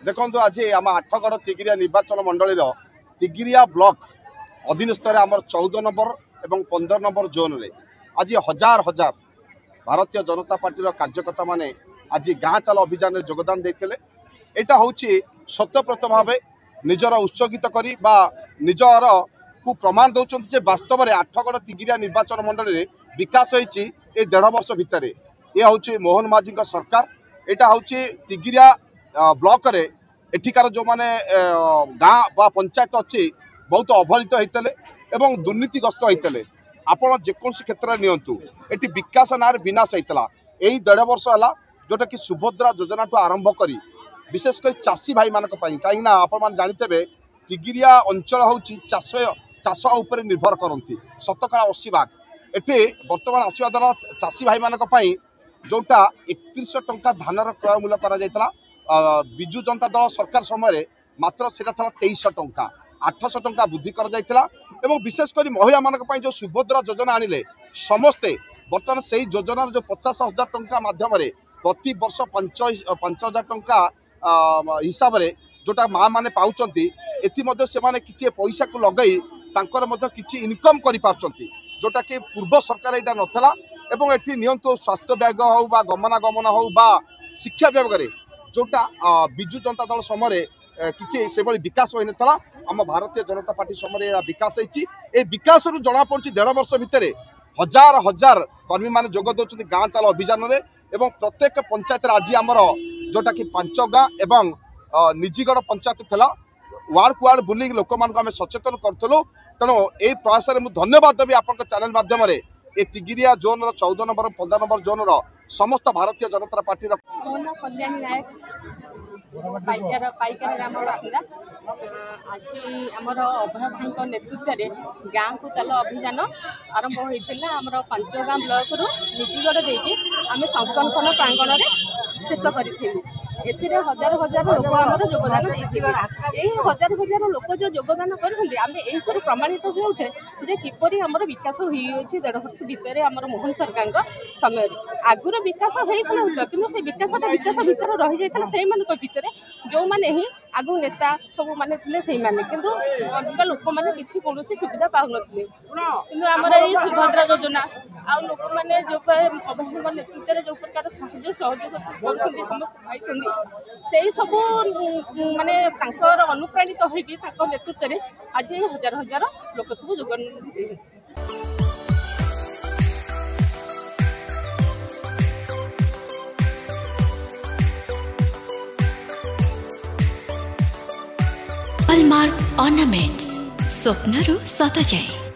देखो आज आम आठगड़ तिगिरिया निर्वाचन मंडल तिगिरिया ब्लॉक अधीनस्थ आम 14 नंबर और 15 नंबर जोन रे आज हजार हजार भारतीय जनता पार्टी कार्यकर्ता माने आज गाँ चाल अभियान में योगदान देते। यहाँ हूँ सत्यप्रत भाव निजर उत्सर्गित करी बा निजर को प्रमाण दौरान वास्तव में आठगड़ तिगिरिया निर्वाचन मंडल में विकास होती 1.5 वर्ष भितर। ये हूँ मोहन माझी सरकार। यहाँ हूँ तिगिरिया ब्लॉक रे एठिकार जो माने गाँ बा पंचायत अच्छी बहुत अवहेलित होते एवं दुर्नीतिग्रस्त होते। आपण जेकोसी क्षेत्र में नियंतु एटी विकास ना विनाश होता। यही 1.5 वर्ष है जोटा कि सुभद्रा योजना ठू आरंभ करी विशेषकर चाषी भाई मान कहीं आप जानते तिगिरिया अंचल हूँ चाष उपर निर्भर करती 80% एटे बर्तमान आसवा द्वारा चाषी भाई मान जोटा 3100 टंका धानर क्रय मूल्य कर विजु जनता दल सरकार समय मात्र से 2300 टंका 800 टंका वृद्धि कर विशेषकर महिला मान जो सुभद्रा योजना आनिले समस्ते बर्तमान से योजनार जो 50,000 टंका माध्यम प्रति वर्ष 5,000 टंका हिसाब से जोटा माँ मैंने पाँच से किसी पैसा को लगे किसी इनकम कर जोटा कि पूर्व सरकार यहाँ नाला एवं एटी नियंतु स्वास्थ्य विभाग हो बा गमनागमन हो बा शिक्षा विभाग में जोटा विजु जनता दल समय किसी से विकास हो नाला आम भारतीय जनता पार्टी समय विकास होती। विकास जना पड़ी 1.5 वर्ष भितर हजार हजार कर्मी मैंने जोग दौरान गाँ चाल अभियान में एवं प्रत्येक पंचायत आज आमर जोटा कि 5 गाँ एवं निजीगढ़ पंचायत थी वार्ड को वार्ड बुल लोक आम सचेतन करूँ। तेणु ये प्रयास में धन्यवाद देवी आप चैनल माध्यम ये Tigiria zone 14 number 15 number zone समस्त भारतीय जनता पार्टी कल्याणी नायक पाइकार ग्राम बासिंदा आज आमर अभय भाई नेतृत्व में गाँ को चल अभियान आरंभ होता आमर 5 गाँ ब्लॉक रु निजीगढ़ देकी आम संकर्षण प्रांगण में शेष करूँ। एथिरे हजार हजार लोक आमर योगदान देते हजार हजार लोक जो योगदान कर प्रमाणित होचे जे किपरि आमर विकास हो 1.5 वर्ष भितर आमर मोहन सरकार समय आगुर विकास होता कि से विकास भितर रही जाता से भितर जो मैंने ही आगु नेता सब माने किंतु अनेक लोक मैंने किसी कौन सुविधा पाऊन कि आमर ये सुभद्रा योजना आ लोक मैंने जो अभय नेतृत्व में जो प्रकार साहय सहयोग कर समस्त पाई सब माने अनुप्राणित होकर नेतृत्व में आज हजार हजार लोक सब योगदान। हॉलमार्क ऑर्नामेंट्स स्वप्नरु सत जाए।